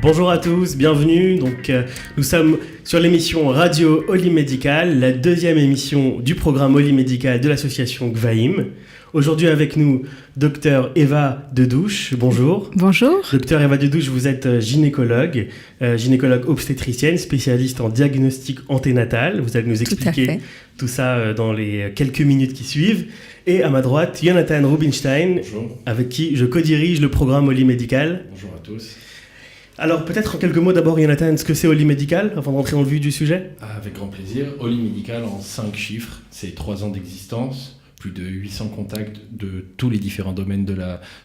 Bonjour à tous, bienvenue. Nous sommes sur l'émission Radio Oli Médical, la deuxième émission du programme Oli Médical de l'association Gvaïm. Aujourd'hui avec nous, Dr Eva Dedouche. Bonjour. Bonjour. Dr Eva Dedouche, vous êtes gynécologue obstétricienne, spécialiste en diagnostic anténatal. Vous allez nous expliquer tout ça dans les quelques minutes qui suivent. Et à ma droite, Jonathan Rubinstein, bonjour, avec qui je co-dirige le programme Oli Médical. Bonjour à tous. Alors peut-être en quelques mots d'abord, Jonathan, ce que c'est Oli Médical, avant d'entrer dans le vif du sujet. Avec grand plaisir. Oli Médical en 5 chiffres, c'est 3 ans d'existence, plus de 800 contacts de tous les différents domaines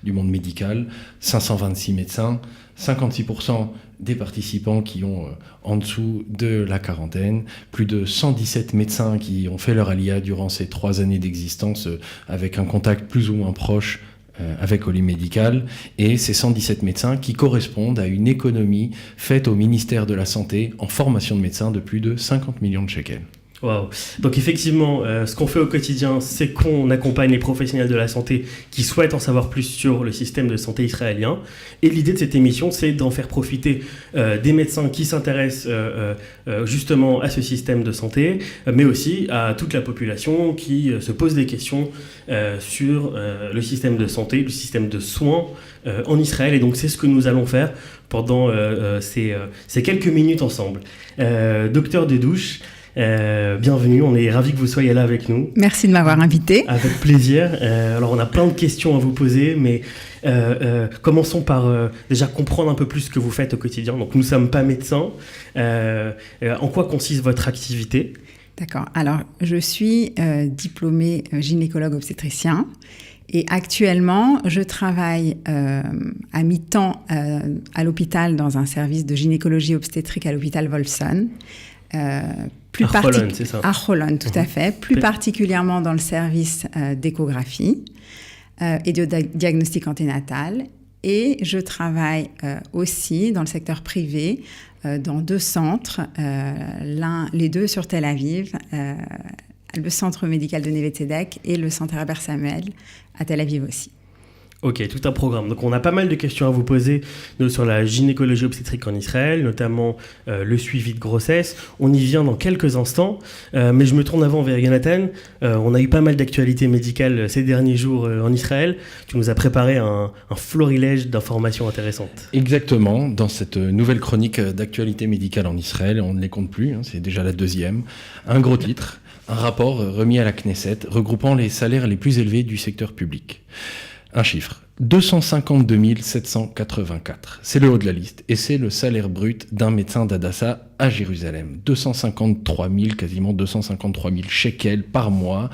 du monde médical, 526 médecins, 56% des participants qui ont en dessous de la quarantaine, plus de 117 médecins qui ont fait leur alia durant ces 3 années d'existence avec un contact plus ou moins proche avec Oli Médical, et ces 117 médecins qui correspondent à une économie faite au ministère de la Santé en formation de médecins de plus de 50 millions de shekels. Wow. Donc effectivement, ce qu'on fait au quotidien, c'est qu'on accompagne les professionnels de la santé qui souhaitent en savoir plus sur le système de santé israélien. Et l'idée de cette émission, c'est d'en faire profiter des médecins qui s'intéressent justement à ce système de santé, mais aussi à toute la population qui se pose des questions sur le système de santé, le système de soins en Israël. Et donc c'est ce que nous allons faire pendant ces quelques minutes ensemble. Docteur Dedouche, bienvenue, on est ravis que vous soyez là avec nous. Merci de m'avoir invité. Avec plaisir. Alors on a plein de questions à vous poser, mais commençons par déjà comprendre un peu plus ce que vous faites au quotidien. Donc nous ne sommes pas médecins. En quoi consiste votre activité ? D'accord. Alors je suis diplômée gynécologue obstétricien. Et actuellement, je travaille à mi-temps à l'hôpital dans un service de gynécologie obstétrique à l'hôpital Wolfson. À Holland, c'est ça ? À Holland, tout à fait. Plus particulièrement dans le service d'échographie et de diagnostic anténatal. Et je travaille aussi dans le secteur privé, dans 2 centres, les 2 sur Tel Aviv, le centre médical de Neve Tzedek et le centre Herbert Samuel à Tel Aviv aussi. Ok, tout un programme. Donc on a pas mal de questions à vous poser sur la gynécologie obstétrique en Israël, notamment le suivi de grossesse. On y vient dans quelques instants, mais je me tourne avant vers Jonathan. On a eu pas mal d'actualités médicales ces derniers jours en Israël. Tu nous as préparé un florilège d'informations intéressantes. Exactement. Dans cette nouvelle chronique d'actualité médicale en Israël, on ne les compte plus, c'est déjà la 2e. Un gros titre, un rapport remis à la Knesset regroupant les salaires les plus élevés du secteur public. Un chiffre, 252 784. C'est le haut de la liste et c'est le salaire brut d'un médecin d'Hadassah à Jérusalem. 253 000, quasiment 253 000 shekels par mois.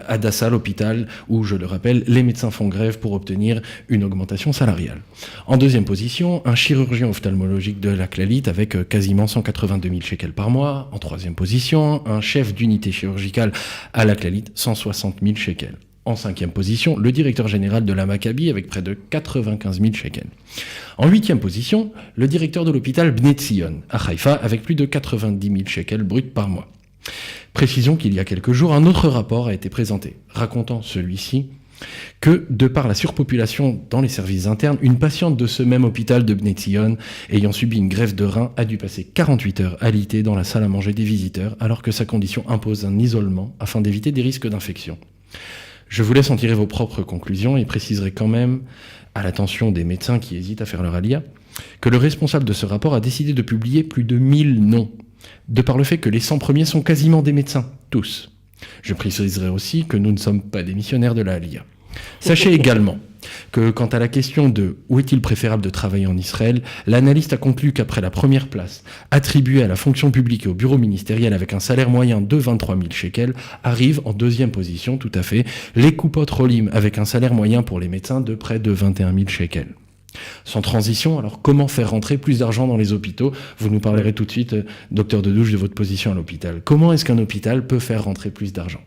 Hadassah, l'hôpital où, je le rappelle, les médecins font grève pour obtenir une augmentation salariale. En 2e position, un chirurgien ophtalmologique de la Clalit avec quasiment 182 000 shekels par mois. En 3e position, un chef d'unité chirurgicale à la Clalit, 160 000 shekels. En 5e position, le directeur général de la Maccabi avec près de 95 000 shekels. En 8e position, le directeur de l'hôpital Bnei Tzion à Haïfa avec plus de 90 000 shekels bruts par mois. Précisons qu'il y a quelques jours, un autre rapport a été présenté, racontant celui-ci que, de par la surpopulation dans les services internes, une patiente de ce même hôpital de Bnei Tzion, ayant subi une greffe de rein, a dû passer 48 heures alitée dans la salle à manger des visiteurs, alors que sa condition impose un isolement afin d'éviter des risques d'infection. Je vous laisse en tirer vos propres conclusions et préciserai quand même, à l'attention des médecins qui hésitent à faire leur alia, que le responsable de ce rapport a décidé de publier plus de 1000 noms, de par le fait que les 100 premiers sont quasiment des médecins, tous. Je préciserai aussi que nous ne sommes pas des missionnaires de la alia. Sachez également que quant à la question de où est-il préférable de travailler en Israël, l'analyste a conclu qu'après la première place attribuée à la fonction publique et au bureau ministériel avec un salaire moyen de 23 000 shekels, arrive en 2e position tout à fait les Kupot Rolim avec un salaire moyen pour les médecins de près de 21 000 shekels. Sans transition, alors comment faire rentrer plus d'argent dans les hôpitaux ? Vous nous parlerez tout de suite, docteur Dedouche, de votre position à l'hôpital. Comment est-ce qu'un hôpital peut faire rentrer plus d'argent ?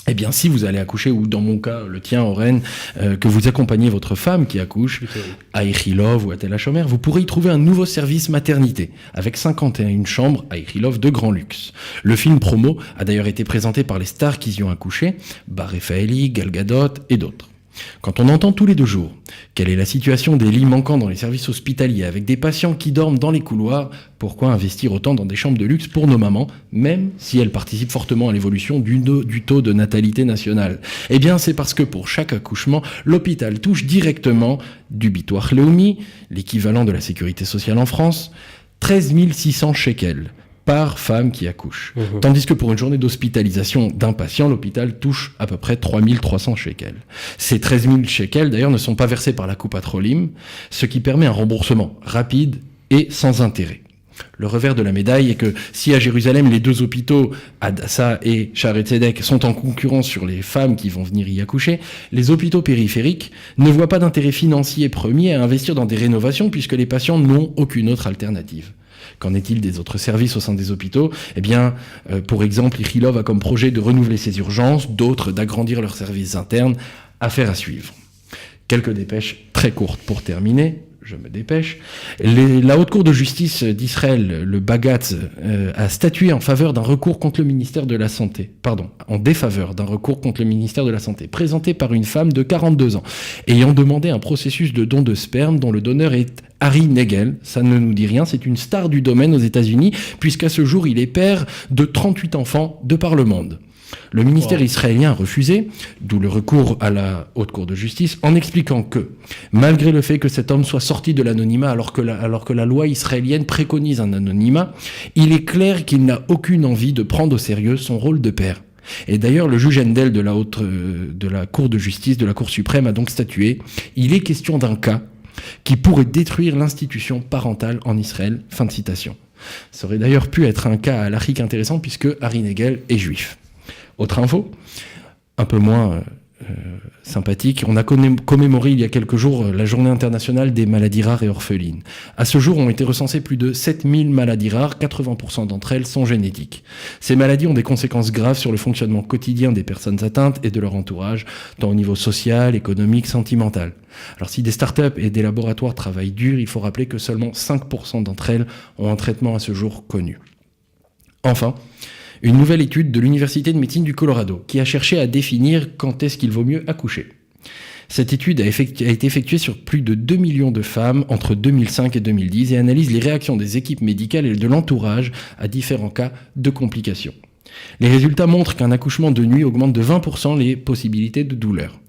Eh bien, si vous allez accoucher, ou dans mon cas, le tien, Oren, que vous accompagnez votre femme qui accouche, à Ichilov ou à Tel HaShomer, vous pourrez y trouver un nouveau service maternité, avec 51 chambres à Ichilov de grand luxe. Le film promo a d'ailleurs été présenté par les stars qui y ont accouché, Bar Refaeli, Gal Gadot et d'autres. Quand on entend tous les 2 jours quelle est la situation des lits manquants dans les services hospitaliers avec des patients qui dorment dans les couloirs, pourquoi investir autant dans des chambres de luxe pour nos mamans, même si elles participent fortement à l'évolution du taux de natalité nationale? Eh bien, c'est parce que pour chaque accouchement, l'hôpital touche directement du Bitoire Leumi, l'équivalent de la sécurité sociale en France, 13 600 shekels par femme qui accouche. Tandis que pour une journée d'hospitalisation d'un patient, l'hôpital touche à peu près 3 300 shekels. Ces 13 000 shekels, d'ailleurs, ne sont pas versés par la Coupat Cholim, ce qui permet un remboursement rapide et sans intérêt. Le revers de la médaille est que si à Jérusalem, les 2 hôpitaux, Hadassah et Shaare Tzedek, sont en concurrence sur les femmes qui vont venir y accoucher, les hôpitaux périphériques ne voient pas d'intérêt financier premier à investir dans des rénovations puisque les patients n'ont aucune autre alternative. Qu'en est-il des autres services au sein des hôpitaux? Eh bien, pour exemple, Ichilov a comme projet de renouveler ses urgences, d'autres d'agrandir leurs services internes. Affaire à suivre. Quelques dépêches très courtes pour terminer. Je me dépêche. La Haute Cour de justice d'Israël, le Bagatz, a statué en faveur d'un recours contre le ministère de la Santé. En défaveur d'un recours contre le ministère de la Santé, présenté par une femme de 42 ans, ayant demandé un processus de don de sperme dont le donneur est Harry Nagel. Ça ne nous dit rien, c'est une star du domaine aux États-Unis, puisqu'à ce jour, il est père de 38 enfants de par le monde. Le ministère israélien a refusé, d'où le recours à la Haute Cour de justice, en expliquant que, malgré le fait que cet homme soit sorti de l'anonymat alors que la loi israélienne préconise un anonymat, il est clair qu'il n'a aucune envie de prendre au sérieux son rôle de père. Et d'ailleurs, le juge Endel de la Cour de justice, de la Cour suprême, a donc statué, il est question d'un cas qui pourrait détruire l'institution parentale en Israël. Fin de citation. Ça aurait d'ailleurs pu être un cas halachique intéressant puisque Harry Nagel est juif. Autre info, un peu moins sympathique, on a commémoré il y a quelques jours la journée internationale des maladies rares et orphelines. À ce jour, ont été recensées plus de 7000 maladies rares, 80% d'entre elles sont génétiques. Ces maladies ont des conséquences graves sur le fonctionnement quotidien des personnes atteintes et de leur entourage, tant au niveau social, économique, sentimental. Alors si des startups et des laboratoires travaillent dur, il faut rappeler que seulement 5% d'entre elles ont un traitement à ce jour connu. Enfin, une nouvelle étude de l'Université de médecine du Colorado qui a cherché à définir quand est-ce qu'il vaut mieux accoucher. Cette étude a été effectuée sur plus de 2 millions de femmes entre 2005 et 2010 et analyse les réactions des équipes médicales et de l'entourage à différents cas de complications. Les résultats montrent qu'un accouchement de nuit augmente de 20% les possibilités de douleur.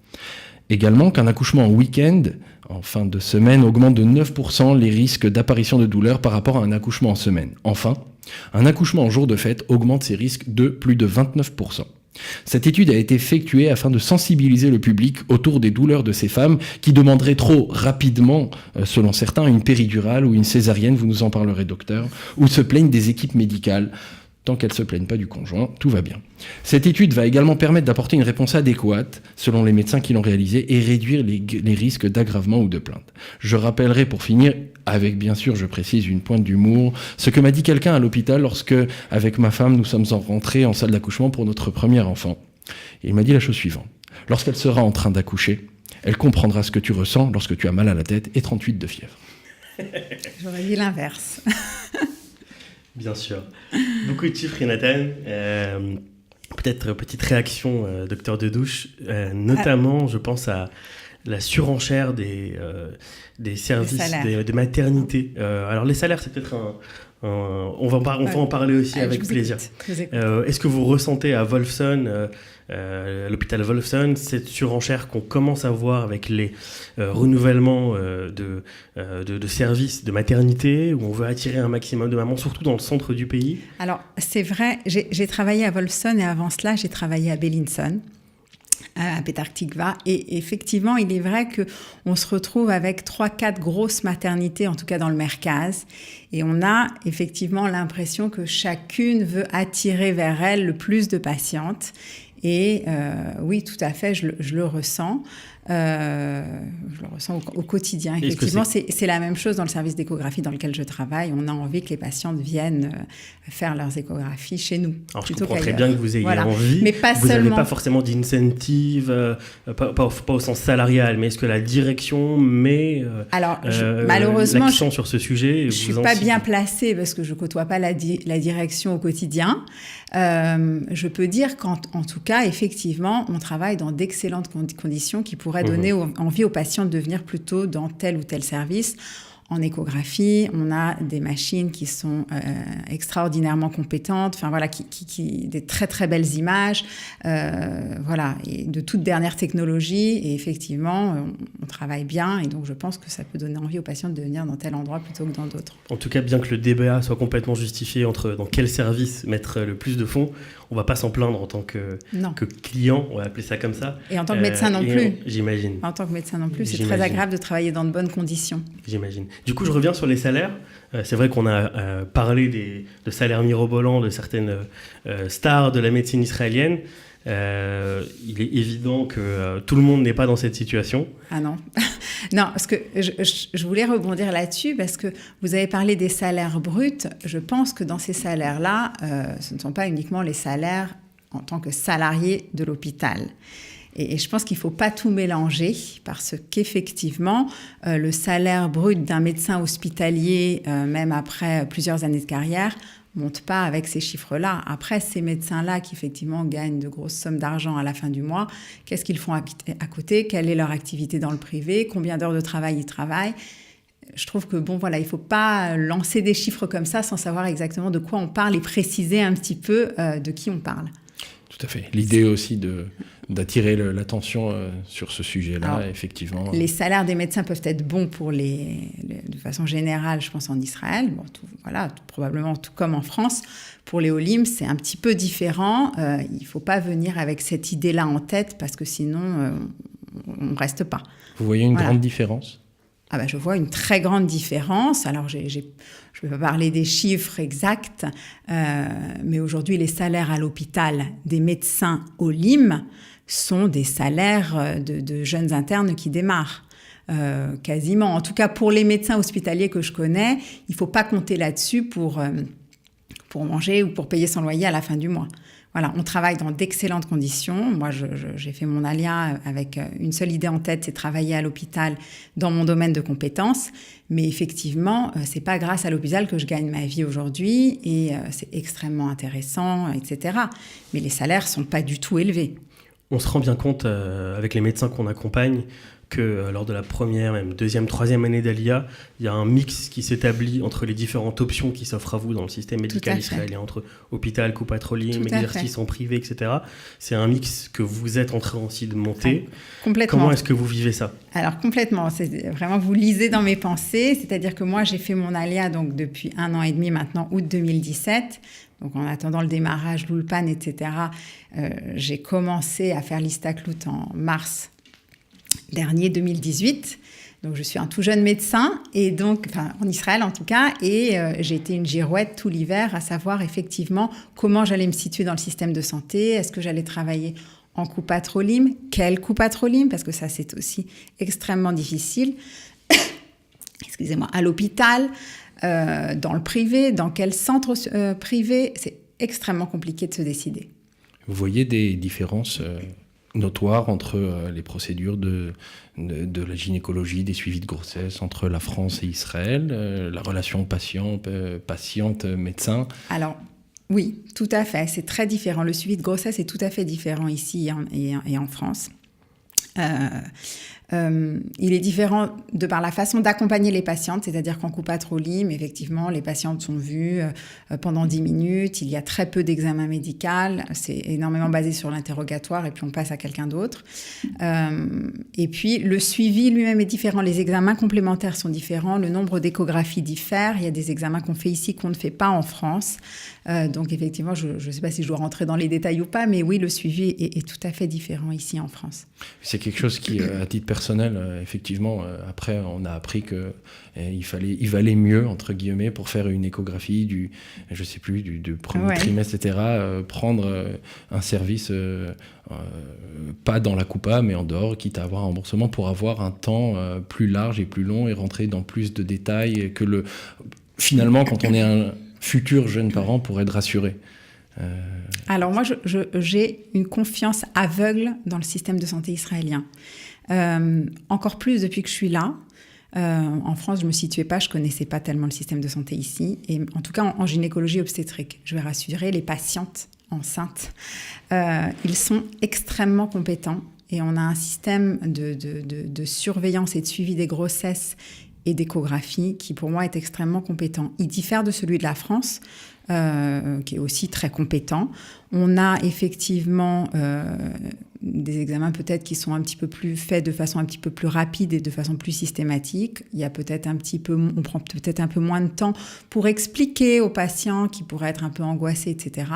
Également qu'un accouchement en week-end, en fin de semaine, augmente de 9% les risques d'apparition de douleur par rapport à un accouchement en semaine. Enfin, un accouchement en jour de fête augmente ses risques de plus de 29%. Cette étude a été effectuée afin de sensibiliser le public autour des douleurs de ces femmes qui demanderaient trop rapidement, selon certains, une péridurale ou une césarienne, vous nous en parlerez docteur, ou se plaignent des équipes médicales. Tant qu'elles ne se plaignent pas du conjoint, tout va bien. Cette étude va également permettre d'apporter une réponse adéquate, selon les médecins qui l'ont réalisée, et réduire les risques d'aggravement ou de plainte. Je rappellerai pour finir, avec bien sûr, je précise, une pointe d'humour, ce que m'a dit quelqu'un à l'hôpital lorsque, avec ma femme, nous sommes rentrés en salle d'accouchement pour notre premier enfant. Et il m'a dit la chose suivante. Lorsqu'elle sera en train d'accoucher, elle comprendra ce que tu ressens lorsque tu as mal à la tête et 38 de fièvre. J'aurais dit l'inverse. Bien sûr. Beaucoup de chiffres, Nathan. Peut-être petite réaction, docteur Dedouche, notamment, je pense à la surenchère des services de maternité. Alors, les salaires, c'est peut-être on va en parler aussi avec plaisir. Est-ce que vous ressentez à Wolfson, l'hôpital Wolfson, cette surenchère qu'on commence à voir avec les renouvellements de services de maternité, où on veut attirer un maximum de mamans, surtout dans le centre du pays? Alors, c'est vrai, j'ai travaillé à Wolfson et avant cela, j'ai travaillé à Bellinson, à Petah Tikva, et effectivement, il est vrai qu'on se retrouve avec 3-4 grosses maternités, en tout cas dans le Merkaz, et on a effectivement l'impression que chacune veut attirer vers elle le plus de patientes. Et oui, tout à fait, je le ressens. Je le ressens au quotidien. Effectivement, c'est la même chose dans le service d'échographie dans lequel je travaille. On a envie que les patientes viennent faire leurs échographies chez nous. Alors, je comprends très bien que vous ayez envie. Mais pas vous n'avez pas forcément d'incentive, pas au sens salarial, mais est-ce que la direction met malheureusement, l'accent sur ce sujet? Je ne suis pas bien placée parce que je ne côtoie pas la direction au quotidien. Je peux dire qu'en tout cas, cas, effectivement, on travaille dans d'excellentes conditions qui pourraient donner envie aux patients de venir plutôt dans tel ou tel service. En échographie, on a des machines qui sont extraordinairement compétentes, enfin voilà, qui des très très belles images, voilà, et de toute dernière technologie. Et effectivement, on travaille bien, et donc je pense que ça peut donner envie aux patients de venir dans tel endroit plutôt que dans d'autres. En tout cas, bien que le débat soit complètement justifié entre dans quel service mettre le plus de fonds, on ne va pas s'en plaindre en tant que client, on va appeler ça comme ça. Et en tant que médecin non plus. J'imagine. En tant que médecin non plus, c'est très agréable de travailler dans de bonnes conditions. J'imagine. Du coup, je reviens sur les salaires. C'est vrai qu'on a parlé de salaires mirobolants de certaines stars de la médecine israélienne. Il est évident que tout le monde n'est pas dans cette situation. Ah non. Non, parce que je voulais rebondir là-dessus parce que vous avez parlé des salaires bruts. Je pense que dans ces salaires-là, ce ne sont pas uniquement les salaires en tant que salarié de l'hôpital. Et je pense qu'il ne faut pas tout mélanger parce qu'effectivement, le salaire brut d'un médecin hospitalier, même après plusieurs années de carrière, ne monte pas avec ces chiffres-là. Après, ces médecins-là qui effectivement gagnent de grosses sommes d'argent à la fin du mois, qu'est-ce qu'ils font à côté? Quelle est leur activité dans le privé? Combien d'heures de travail ils travaillent? Je trouve que bon, voilà, il ne faut pas lancer des chiffres comme ça sans savoir exactement de quoi on parle et préciser un petit peu de qui on parle. Tout à fait. L'idée aussi d'attirer l'attention sur ce sujet-là, alors, effectivement. Les salaires des médecins peuvent être bons de façon générale, je pense, en Israël. Bon, voilà, probablement tout comme en France. Pour les Olim, c'est un petit peu différent. Il ne faut pas venir avec cette idée-là en tête parce que sinon, on ne reste pas. Vous voyez une grande différence ? Ah ben, je vois une très grande différence. Alors, je ne vais pas parler des chiffres exacts, mais aujourd'hui, les salaires à l'hôpital des médecins Olim sont des salaires de jeunes internes qui démarrent. Quasiment. En tout cas, pour les médecins hospitaliers que je connais, il ne faut pas compter là-dessus pour manger ou pour payer son loyer à la fin du mois. Voilà, on travaille dans d'excellentes conditions. Moi, j'ai fait mon alia avec une seule idée en tête, c'est travailler à l'hôpital dans mon domaine de compétences. Mais effectivement, c'est pas grâce à l'hôpital que je gagne ma vie aujourd'hui et c'est extrêmement intéressant, etc. Mais les salaires sont pas du tout élevés. On se rend bien compte avec les médecins qu'on accompagne que lors de la première, même deuxième, troisième année d'Alia, il y a un mix qui s'établit entre les différentes options qui s'offrent à vous dans le système médical israélien, entre hôpital, Coupat-Rolim, exercice en privé, etc. C'est un mix que vous êtes en train aussi de monter. Complètement. Comment est-ce que vous vivez ça ? Alors complètement, c'est vraiment, vous lisez dans mes pensées, c'est-à-dire que moi j'ai fait mon Alia donc, depuis 1 an et demi maintenant, août 2017. Donc en attendant le démarrage, l'Ulpan, etc., j'ai commencé à faire l'Istaklout en mars dernier 2018. Donc je suis un tout jeune médecin, et donc, enfin, en Israël en tout cas, et j'ai été une girouette tout l'hiver à savoir effectivement comment j'allais me situer dans le système de santé, est-ce que j'allais travailler en Coupat-Rolim, quel Coupat-Rolim, parce que ça c'est aussi extrêmement difficile, excusez-moi, à l'hôpital, dans le privé, dans quel centre privé, c'est extrêmement compliqué de se décider. Vous voyez des différences notoire entre les procédures de la gynécologie, des suivis de grossesse entre la France et Israël, la relation patient-médecin. Alors, oui, tout à fait. C'est très différent. Le suivi de grossesse est tout à fait différent ici et en France. Il est différent de par la façon d'accompagner les patientes, c'est-à-dire qu'en Coupat-Rolim, effectivement, les patientes sont vues pendant 10 minutes, il y a très peu d'examen médical, c'est énormément basé sur l'interrogatoire et puis on passe à quelqu'un d'autre. Et puis le suivi lui-même est différent, les examens complémentaires sont différents, le nombre d'échographies diffère, il y a des examens qu'on fait ici qu'on ne fait pas en France. Donc effectivement, je ne sais pas si je dois rentrer dans les détails ou pas, mais oui, le suivi est tout à fait différent ici en France. C'est quelque chose qui, à titre personnel, effectivement, après, on a appris qu'il valait mieux, entre guillemets, pour faire une échographie du premier trimestre, etc., prendre un service pas dans la Coupa, mais en dehors, quitte à avoir un remboursement pour avoir un temps plus large et plus long et rentrer dans plus de détails que finalement, quand on est un futur jeune parent, pour être rassuré. Alors moi, j'ai une confiance aveugle dans le système de santé israélien. Encore plus depuis que je suis là. En France, je ne me situais pas, je ne connaissais pas tellement le système de santé ici. Et en tout cas, en gynécologie obstétrique, je vais rassurer, les patientes enceintes. Ils sont extrêmement compétents et on a un système de surveillance et de suivi des grossesses et d'échographie qui, pour moi, est extrêmement compétent. Il diffère de celui de la France, qui est aussi très compétent. On a effectivement des examens peut-être qui sont un petit peu plus faits de façon un petit peu plus rapide et de façon plus systématique. Il y a peut-être on prend peut-être un peu moins de temps pour expliquer aux patients qui pourraient être un peu angoissés, etc.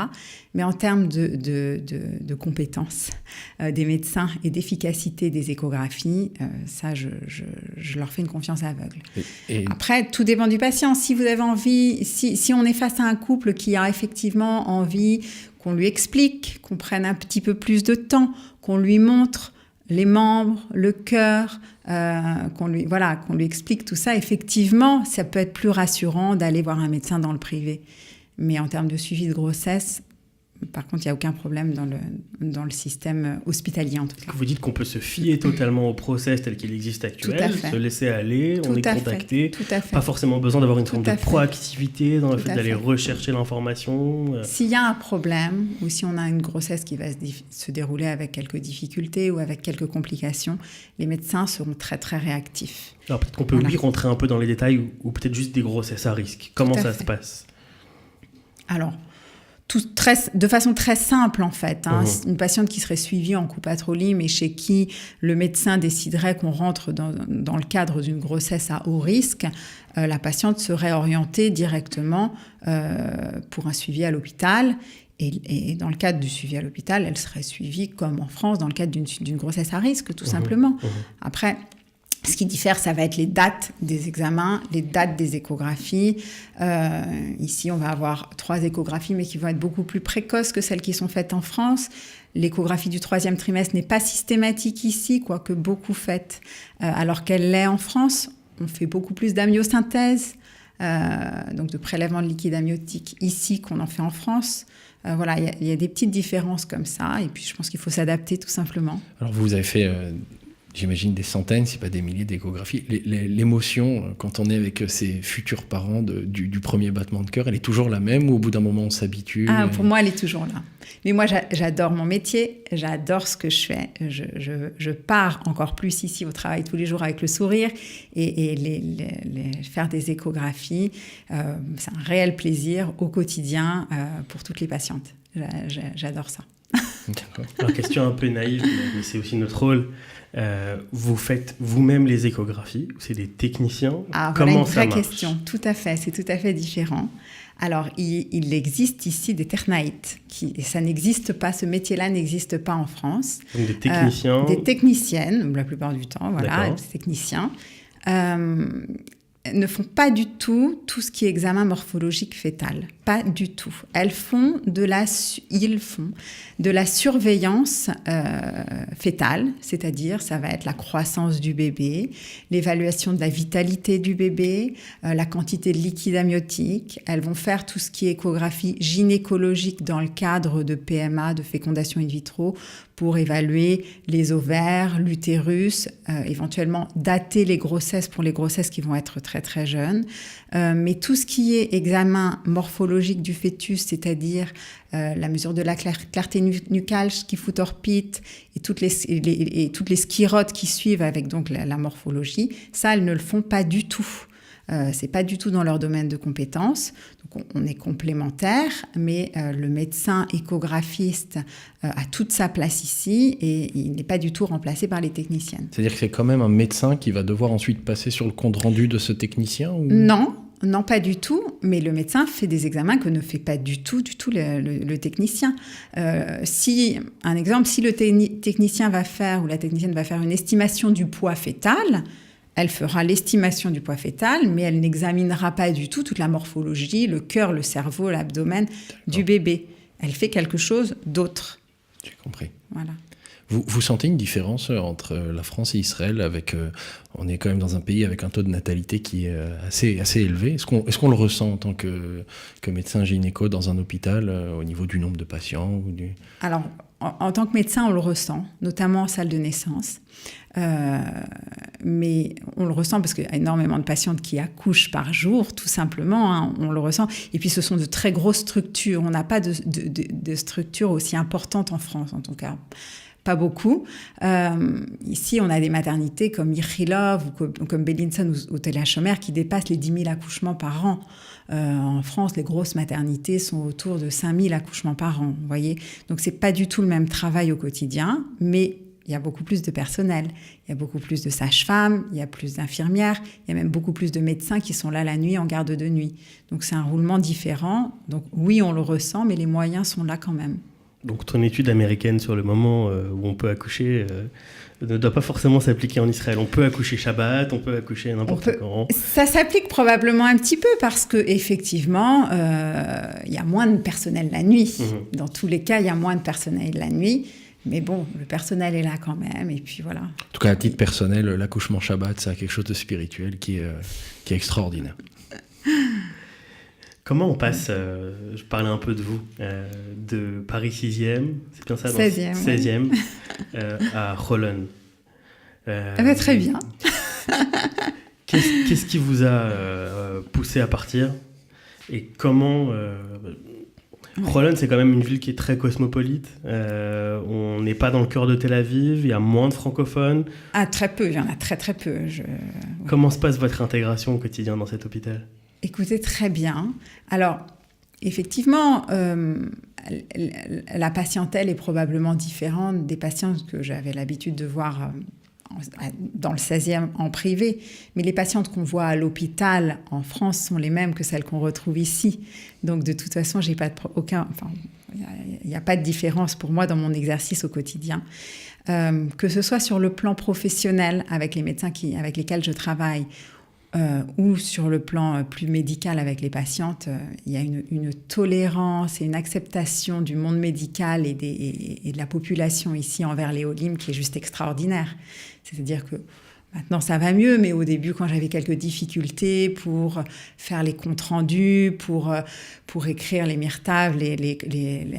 Mais en termes de compétences des médecins et d'efficacité des échographies, ça, je leur fais une confiance aveugle. Après, tout dépend du patient. Si vous avez envie, si on est face à un couple qui a effectivement envie qu'on lui explique, qu'on prenne un petit peu plus de temps, qu'on lui montre les membres, le cœur, qu'on lui explique tout ça, effectivement, ça peut être plus rassurant d'aller voir un médecin dans le privé. Mais en termes de suivi de grossesse, par contre, il n'y a aucun problème dans le système hospitalier, en tout cas. Vous dites qu'on peut se fier totalement au process tel qu'il existe actuel, se laisser aller, on est contacté, pas forcément besoin d'avoir une forme de proactivité dans le fait d'aller rechercher l'information. S'il y a un problème ou si on a une grossesse qui va se dérouler avec quelques difficultés ou avec quelques complications, les médecins seront très, très réactifs. Alors peut-être qu'on peut rentrer un peu dans les détails ou peut-être juste des grossesses à risque. Comment ça se passe ? Alors, de façon très simple en fait. Une patiente qui serait suivie en copatrolie mais chez qui le médecin déciderait qu'on rentre dans le cadre d'une grossesse à haut risque, la patiente serait orientée directement pour un suivi à l'hôpital. Et dans le cadre du suivi à l'hôpital, elle serait suivie comme en France dans le cadre d'une grossesse à risque, tout simplement. Après, ce qui diffère, ça va être les dates des examens, les dates des échographies. Ici, on va avoir 3 échographies, mais qui vont être beaucoup plus précoces que celles qui sont faites en France. L'échographie du 3e trimestre n'est pas systématique ici, quoique beaucoup faite, alors qu'elle l'est en France. On fait beaucoup plus d'amniosynthèse, donc de prélèvement de liquide amniotique ici qu'on en fait en France. Voilà, il y a des petites différences comme ça, et puis je pense qu'il faut s'adapter tout simplement. Alors vous avez fait... J'imagine des centaines, si pas des milliers d'échographies. L'émotion, quand on est avec ses futurs parents du premier battement de cœur, elle est toujours la même ou au bout d'un moment on s'habitue? Pour moi, elle est toujours là. Mais moi, j'adore mon métier, j'adore ce que je fais. Je pars encore plus ici au travail tous les jours avec le sourire et faire des échographies, c'est un réel plaisir au quotidien pour toutes les patientes. J'adore ça. Alors, question un peu naïve, mais c'est aussi notre rôle. Vous faites vous-même les échographies ou c'est des techniciens? Comment ça marche? Voilà une vraie question, tout à fait, c'est tout à fait différent. Alors, il existe ici des Ternaïtes, et ça n'existe pas, ce métier-là n'existe pas en France. Donc des techniciens? Des techniciennes, la plupart du temps, voilà, des techniciens. Ne font pas du tout ce qui est examen morphologique fœtal. Pas du tout. Ils font de la surveillance fœtale, c'est-à-dire ça va être la croissance du bébé, l'évaluation de la vitalité du bébé, la quantité de liquide amniotique. Elles vont faire tout ce qui est échographie gynécologique dans le cadre de PMA, de fécondation in vitro, pour évaluer les ovaires, l'utérus, éventuellement dater les grossesses pour les grossesses qui vont être très très jeunes. Mais tout ce qui est examen morphologique du fœtus, c'est-à-dire la mesure de la clarté nucale, schifotorpite et toutes les sclérotes qui suivent avec donc la morphologie, ça, elles ne le font pas du tout. C'est pas du tout dans leur domaine de compétences. Donc on est complémentaires, mais le médecin échographiste a toute sa place ici et il n'est pas du tout remplacé par les techniciennes. C'est-à-dire que c'est quand même un médecin qui va devoir ensuite passer sur le compte rendu de ce technicien ou... Non, pas du tout, mais le médecin fait des examens que ne fait pas du tout le technicien. Si le technicien va faire ou la technicienne va faire une estimation du poids fœtal, elle fera l'estimation du poids fœtal, mais elle n'examinera pas du tout toute la morphologie, le cœur, le cerveau, l'abdomen du bébé. Elle fait quelque chose d'autre. J'ai compris. Voilà. Vous sentez une différence entre la France et Israël on est quand même dans un pays avec un taux de natalité qui est assez élevé. Est-ce qu'on le ressent en tant que médecin gynéco dans un hôpital au niveau du nombre de patients Alors, en tant que médecin, on le ressent, notamment en salle de naissance. Mais on le ressent parce qu'il y a énormément de patientes qui accouchent par jour, tout simplement, hein, on le ressent. Et puis ce sont de très grosses structures. On n'a pas de structure aussi importante en France, en tout cas. Pas beaucoup. Ici, on a des maternités comme Ichilov ou comme Bellinson ou Telhachomer qui dépassent les 10 000 accouchements par an. En France, les grosses maternités sont autour de 5 000 accouchements par an. Vous voyez ? Donc, c'est pas du tout le même travail au quotidien, mais il y a beaucoup plus de personnel, il y a beaucoup plus de sages-femmes, il y a plus d'infirmières, il y a même beaucoup plus de médecins qui sont là la nuit en garde de nuit. Donc, c'est un roulement différent. Donc, oui, on le ressent, mais les moyens sont là quand même. Donc ton étude américaine sur le moment où on peut accoucher ne doit pas forcément s'appliquer en Israël. On peut accoucher Shabbat, on peut accoucher n'importe quand. Ça s'applique probablement un petit peu parce qu'effectivement, il y a moins de personnel la nuit. Mmh. Dans tous les cas, il y a moins de personnel la nuit. Mais bon, le personnel est là quand même, et puis voilà. En tout cas, à titre personnel, l'accouchement Shabbat, c'est quelque chose de spirituel qui est extraordinaire. Comment on passe, je parlais un peu de vous, de Paris 6e, c'est bien ça 16e, oui. À Holon. Très bien. Qu'est-ce qui vous a poussé à partir ? Et comment... Holon, c'est quand même une ville qui est très cosmopolite. On n'est pas dans le cœur de Tel Aviv, il y a moins de francophones. Ah, très peu, il y en a très très peu. Comment se passe votre intégration au quotidien dans cet hôpital ? Écoutez, très bien. Alors, effectivement, la patientèle est probablement différente des patients que j'avais l'habitude de voir dans le 16e en privé. Mais les patientes qu'on voit à l'hôpital en France sont les mêmes que celles qu'on retrouve ici. Donc, de toute façon, il n'y a pas de différence pour moi dans mon exercice au quotidien. Que ce soit sur le plan professionnel avec les médecins avec lesquels je travaille, ou sur le plan plus médical avec les patientes, il y a une tolérance et une acceptation du monde médical et de la population ici envers les Olim qui est juste extraordinaire. C'est-à-dire que maintenant, ça va mieux, mais au début, quand j'avais quelques difficultés pour faire les comptes rendus, pour écrire les mirtav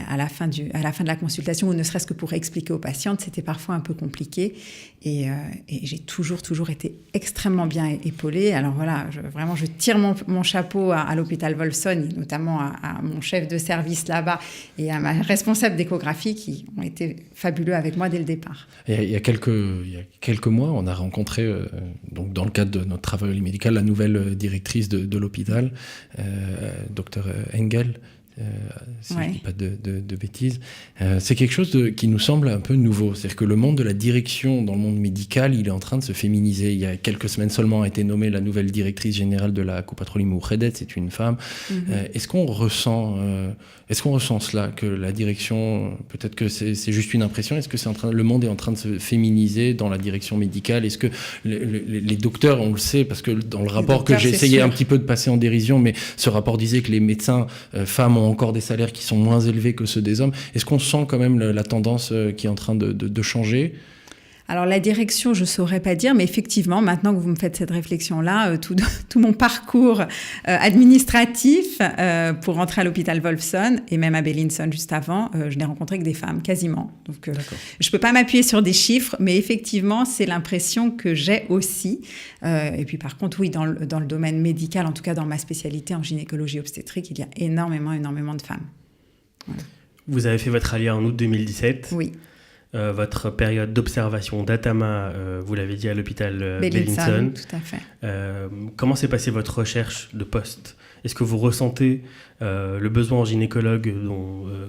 à la fin de la consultation, ou ne serait-ce que pour expliquer aux patientes, c'était parfois un peu compliqué. Et j'ai toujours été extrêmement bien épaulée. Alors voilà, je tire mon chapeau à l'hôpital Wolfson, et notamment à mon chef de service là-bas et à ma responsable d'échographie qui ont été fabuleux avec moi dès le départ. Il y a quelques mois, on a rencontré, donc dans le cadre de notre travail médical, la nouvelle directrice de l'hôpital, Dr Engel. Si je ne dis pas de bêtises. C'est quelque chose qui nous semble un peu nouveau. C'est-à-dire que le monde de la direction dans le monde médical, il est en train de se féminiser. Il y a quelques semaines seulement a été nommée la nouvelle directrice générale de la Coupat Cholim Mouchedet, c'est une femme. Mm-hmm. Est-ce qu'on ressent cela, que la direction, peut-être que c'est juste une impression, est-ce que le monde est en train de se féminiser dans la direction médicale ? Est-ce que les docteurs, on le sait, parce que dans le rapport que j'ai essayé un petit peu de passer en dérision, mais ce rapport disait que les médecins femmes ont encore des salaires qui sont moins élevés que ceux des hommes. Est-ce qu'on sent quand même la tendance qui est en train de changer ? Alors la direction, je ne saurais pas dire, mais effectivement, maintenant que vous me faites cette réflexion-là, tout mon parcours administratif pour rentrer à l'hôpital Wolfson et même à Bellinson juste avant, je n'ai rencontré que des femmes, quasiment. Donc je ne peux pas m'appuyer sur des chiffres, mais effectivement, c'est l'impression que j'ai aussi. Et puis par contre, oui, dans le domaine médical, en tout cas dans ma spécialité en gynécologie obstétrique, il y a énormément de femmes. Voilà. Vous avez fait votre alia en août 2017. Oui. Votre période d'observation d'Atama, vous l'avez dit, à l'hôpital Bellinson. Tout à fait. Comment s'est passée votre recherche de poste ? Est-ce que vous ressentez le besoin en gynécologue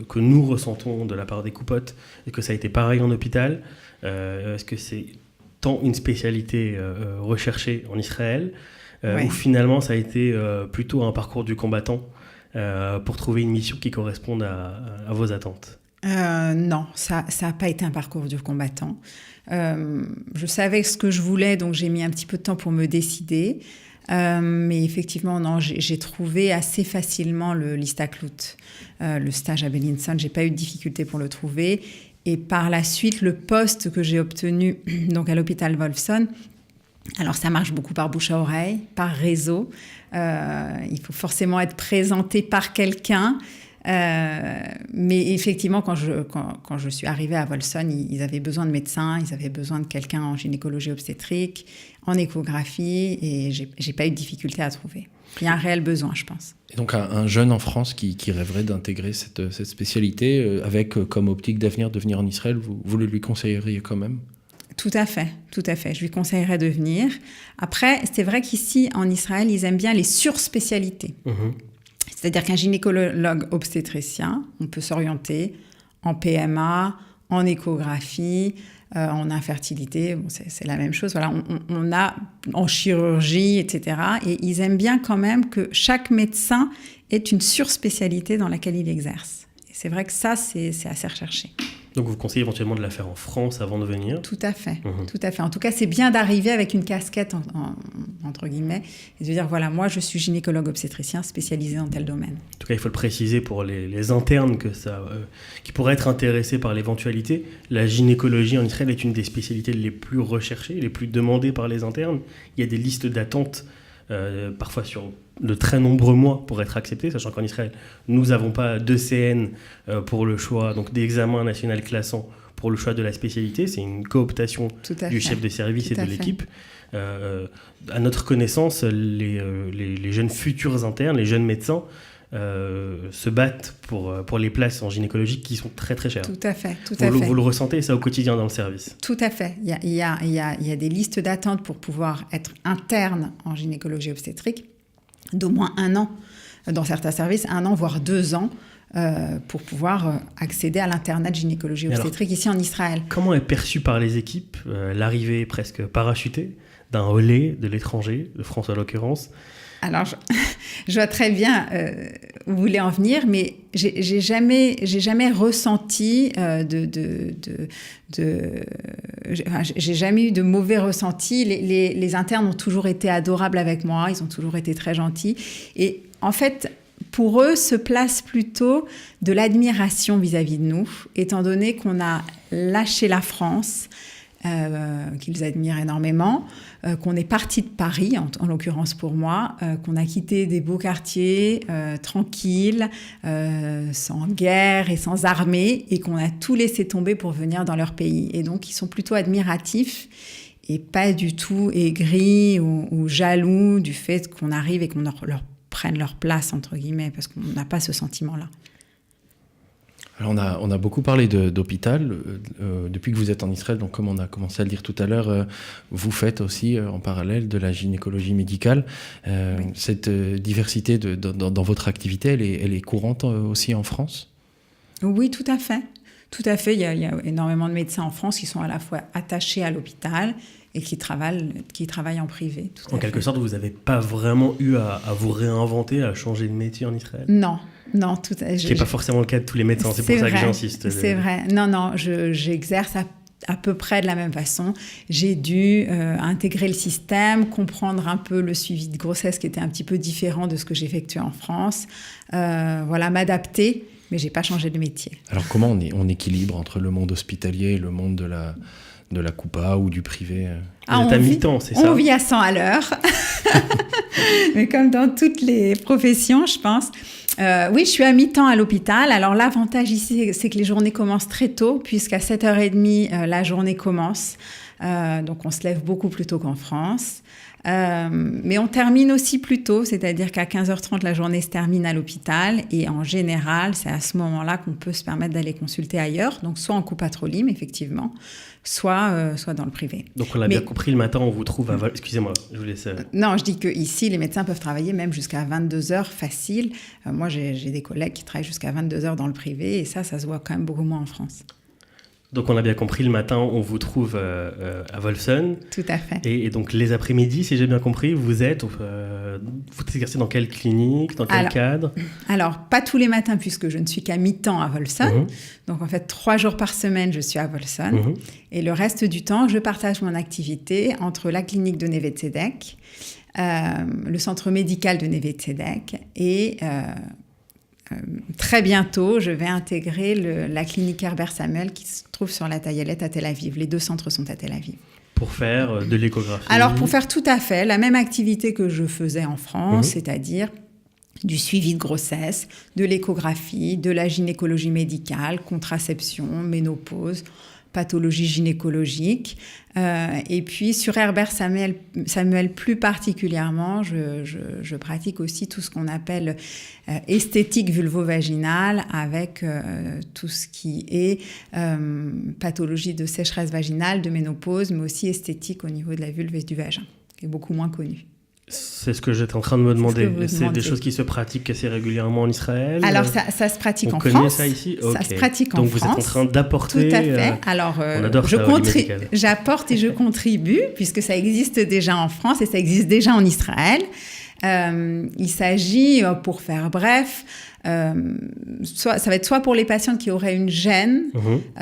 que nous ressentons de la part des coupotes ? Est-ce que ça a été pareil en hôpital ? Est-ce que c'est tant une spécialité recherchée en Israël ou finalement ça a été plutôt un parcours du combattant pour trouver une mission qui corresponde à vos attentes ? Non, ça n'a pas été un parcours du combattant. Je savais ce que je voulais, donc j'ai mis un petit peu de temps pour me décider. Mais effectivement, non, j'ai trouvé assez facilement l'Istaklout, le stage à Bellinson. Je n'ai pas eu de difficulté pour le trouver. Et par la suite, le poste que j'ai obtenu donc à l'hôpital Wolfson, alors ça marche beaucoup par bouche à oreille, par réseau. Il faut forcément être présenté par quelqu'un. Mais effectivement, quand je suis arrivée à Wolfson, ils avaient besoin de médecins, ils avaient besoin de quelqu'un en gynécologie obstétrique, en échographie, et j'ai pas eu de difficulté à trouver. Il y a un réel besoin, je pense. Et donc un jeune en France qui rêverait d'intégrer cette spécialité, avec comme optique d'avenir de venir en Israël, vous le lui conseilleriez quand même ? Tout à fait. Je lui conseillerais de venir. Après, c'est vrai qu'ici, en Israël, ils aiment bien les surspécialités. C'est-à-dire qu'un gynécologue obstétricien, on peut s'orienter en PMA, en échographie, en infertilité. Bon, c'est la même chose. Voilà, on a en chirurgie, etc. Et ils aiment bien quand même que chaque médecin ait une surspécialité dans laquelle il exerce. Et c'est vrai que ça, c'est assez recherché. Donc vous conseillez éventuellement de la faire en France avant de venir ? Tout à fait, tout à fait. En tout cas, c'est bien d'arriver avec une casquette, entre guillemets, et de dire, voilà, moi, je suis gynécologue obstétricien spécialisé dans tel domaine. En tout cas, il faut le préciser pour les internes qui pourraient être intéressés par l'éventualité. La gynécologie en Israël est une des spécialités les plus recherchées, les plus demandées par les internes. Il y a des listes d'attente, parfois sur de très nombreux mois pour être accepté, sachant qu'en Israël, nous n'avons pas d'ECN pour le choix, donc d'examen national classant pour le choix de la spécialité. C'est une cooptation du chef de service et de l'équipe. À notre connaissance, les jeunes futurs internes, les jeunes médecins, se battent pour les places en gynécologie qui sont très très chères. Tout à fait. Vous le ressentez ça au quotidien dans le service ? Tout à fait. Il y a des listes d'attente pour pouvoir être interne en gynécologie obstétrique d'au moins 1 an, dans certains services, 1 an, voire 2 ans, pour pouvoir accéder à l'internat de gynécologie obstétrique ici en Israël. Comment est perçue par les équipes l'arrivée presque parachutée d'un relais de l'étranger, de France en l'occurrence ? Alors, je vois très bien où vous voulez en venir, mais j'ai jamais ressenti j'ai jamais eu de mauvais ressenti. Les internes ont toujours été adorables avec moi, ils ont toujours été très gentils. Et en fait, pour eux, se place plutôt de l'admiration vis-à-vis de nous, étant donné qu'on a lâché la France, qu'ils admirent énormément, qu'on est parti de Paris, en l'occurrence pour moi, qu'on a quitté des beaux quartiers tranquilles, sans guerre et sans armée, et qu'on a tout laissé tomber pour venir dans leur pays. Et donc, ils sont plutôt admiratifs et pas du tout aigris ou jaloux du fait qu'on arrive et qu'on leur prenne leur place, entre guillemets, parce qu'on n'a pas ce sentiment-là. Alors on a beaucoup parlé d'hôpital depuis que vous êtes en Israël, donc comme on a commencé à le dire tout à l'heure, vous faites aussi en parallèle de la gynécologie médicale. Oui. Cette diversité dans votre activité, elle est courante aussi en France ? Oui, tout à fait. Tout à fait. Il y a énormément de médecins en France qui sont à la fois attachés à l'hôpital et qui travaillent en privé. En quelque sorte, vous n'avez pas vraiment eu à vous réinventer, à changer de métier en Israël ? Non, tout à fait. Ce qui n'est pas forcément le cas de tous les médecins, c'est pour ça que j'insiste. C'est vrai. Non, j'exerce à peu près de la même façon. J'ai dû intégrer le système, comprendre un peu le suivi de grossesse qui était un petit peu différent de ce que j'effectuais en France. M'adapter, mais je n'ai pas changé de métier. Alors comment on équilibre entre le monde hospitalier et le monde de la coupa ou du privé? Vous êtes à mi-temps, c'est ça? On vit à 100 à l'heure. Mais comme dans toutes les professions, je pense. Oui, je suis à mi-temps à l'hôpital. Alors l'avantage ici, c'est que les journées commencent très tôt, puisqu'à 7h30, la journée commence. Donc on se lève beaucoup plus tôt qu'en France. Mais on termine aussi plus tôt, c'est-à-dire qu'à 15h30, la journée se termine à l'hôpital. Et en général, c'est à ce moment-là qu'on peut se permettre d'aller consulter ailleurs. Donc soit en coupatrolim, effectivement, soit dans le privé. Donc on l'a bien compris, le matin, on vous trouve à... Excusez-moi, je vous laisse... Non, je dis qu'ici, les médecins peuvent travailler même jusqu'à 22h facile. Moi, j'ai des collègues qui travaillent jusqu'à 22h dans le privé. Et ça se voit quand même beaucoup moins en France. Donc on a bien compris, le matin, on vous trouve à Wolfson. Tout à fait. Et donc les après-midi, si j'ai bien compris, vous exercez dans quelle clinique, dans quel cadre? Alors, pas tous les matins, puisque je ne suis qu'à mi-temps à Wolfson. Donc en fait, 3 jours par semaine, je suis à Wolfson. Et le reste du temps, je partage mon activité entre la clinique de Neve Tzedek, le centre médical de Neve Tzedek et... très bientôt, je vais intégrer la clinique Herbert Samuel qui se trouve sur la Taillalette à Tel Aviv. Les 2 centres sont à Tel Aviv. Pour faire de l'échographie? Alors, pour faire tout à fait la même activité que je faisais en France, c'est-à-dire du suivi de grossesse, de l'échographie, de la gynécologie médicale, contraception, ménopause, pathologie gynécologique. Et puis sur Herbert Samuel plus particulièrement, je pratique aussi tout ce qu'on appelle esthétique vulvo-vaginale avec tout ce qui est pathologie de sécheresse vaginale, de ménopause, mais aussi esthétique au niveau de la vulve et du vagin, qui est beaucoup moins connue. C'est ce que j'étais en train de me demander. C'est des choses qui se pratiquent assez régulièrement en Israël? Alors, ça se pratique en France. On connaît ça ici? Ça se pratique en France. Donc, vous êtes en train d'apporter... Tout à fait. Alors, on adore j'apporte et je contribue, puisque ça existe déjà en France et ça existe déjà en Israël. Il s'agit, pour faire bref, ça va être soit pour les patientes qui auraient une gêne,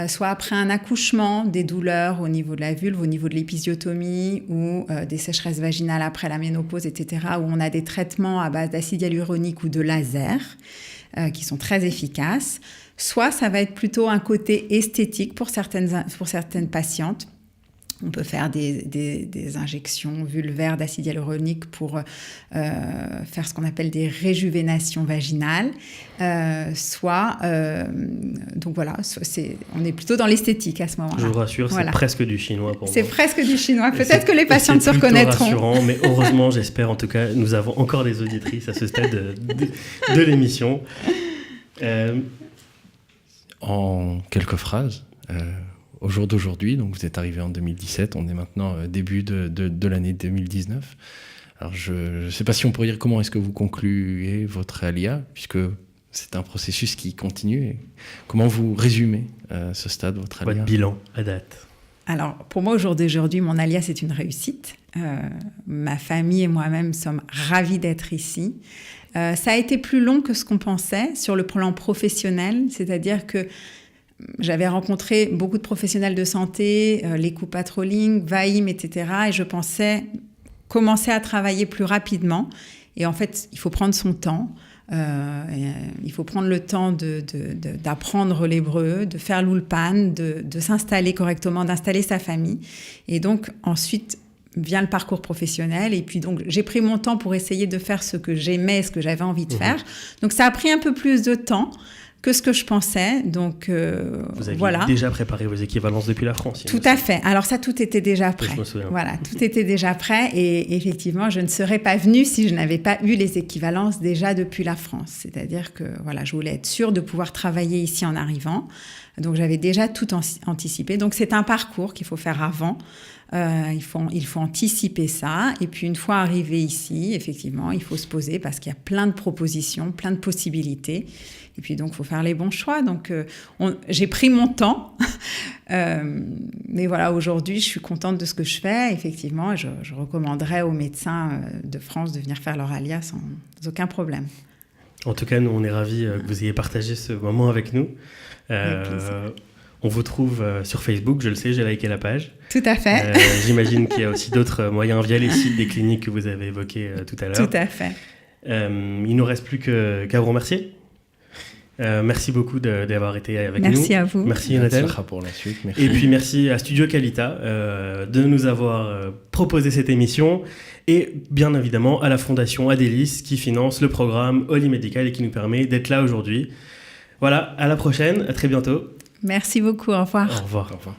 soit après un accouchement, des douleurs au niveau de la vulve, au niveau de l'épisiotomie ou des sécheresses vaginales après la ménopause, etc., où on a des traitements à base d'acide hyaluronique ou de laser qui sont très efficaces. Soit ça va être plutôt un côté esthétique pour certaines patientes. On peut faire des injections vulvaires d'acide hyaluronique pour faire ce qu'on appelle des réjuvénations vaginales. Donc voilà, on est plutôt dans l'esthétique à ce moment-là. Je vous rassure, voilà. C'est presque du chinois pour moi. C'est presque du chinois. Peut-être que les patientes se reconnaîtront. C'est rassurant, mais heureusement, j'espère en tout cas, nous avons encore des auditrices à ce stade de l'émission. En quelques phrases... Au jour d'aujourd'hui, donc vous êtes arrivé en 2017, on est maintenant début de l'année 2019. Alors je ne sais pas si on pourrait dire comment est-ce que vous concluez votre alia, puisque c'est un processus qui continue. Et comment vous résumez ce stade, votre alia? Votre bilan à date? Alors pour moi, au jour d'aujourd'hui, mon alia, c'est une réussite. Ma famille et moi-même sommes ravis d'être ici. Ça a été plus long que ce qu'on pensait sur le plan professionnel, c'est-à-dire que j'avais rencontré beaucoup de professionnels de santé, l'éco-patrolling, VAIM, etc. Et je pensais commencer à travailler plus rapidement. Et en fait, il faut prendre son temps. Il faut prendre le temps d'apprendre l'hébreu, de faire l'ulpan, de s'installer correctement, d'installer sa famille. Et donc, ensuite, vient le parcours professionnel. Et puis, donc, j'ai pris mon temps pour essayer de faire ce que j'aimais, ce que j'avais envie de faire. Donc, ça a pris un peu plus de temps que ce que je pensais. Donc, vous aviez déjà préparé vos équivalences depuis la France? Tout à fait. Alors ça, tout était déjà prêt. Je me souviens. Voilà, tout était déjà prêt. Et effectivement, je ne serais pas venue si je n'avais pas eu les équivalences déjà depuis la France. C'est-à-dire que voilà, je voulais être sûre de pouvoir travailler ici en arrivant. Donc, j'avais déjà tout anticipé. Donc, c'est un parcours qu'il faut faire avant. Il faut anticiper ça. Et puis, une fois arrivé ici, effectivement, il faut se poser parce qu'il y a plein de propositions, plein de possibilités. Et puis, donc, il faut faire les bons choix. Donc, j'ai pris mon temps. Mais voilà, aujourd'hui, je suis contente de ce que je fais. Effectivement, je recommanderais aux médecins de France de venir faire leur alia sans aucun problème. En tout cas, nous, on est ravis que vous ayez partagé ce moment avec nous. On vous trouve sur Facebook, je le sais, j'ai liké la page. Tout à fait. J'imagine qu'il y a aussi d'autres moyens via les sites des cliniques que vous avez évoqués tout à l'heure. Tout à fait. Il ne nous reste plus qu'à vous remercier. Merci beaucoup d'avoir été avec nous. Merci à vous. Merci Yonatan. Pour la suite. Merci. Et puis merci à Studio Qualita de nous avoir proposé cette émission. Et bien évidemment à la Fondation Adélis qui finance le programme Oli Medical et qui nous permet d'être là aujourd'hui. Voilà, à la prochaine, à très bientôt. Merci beaucoup, au revoir. Au revoir. Au revoir.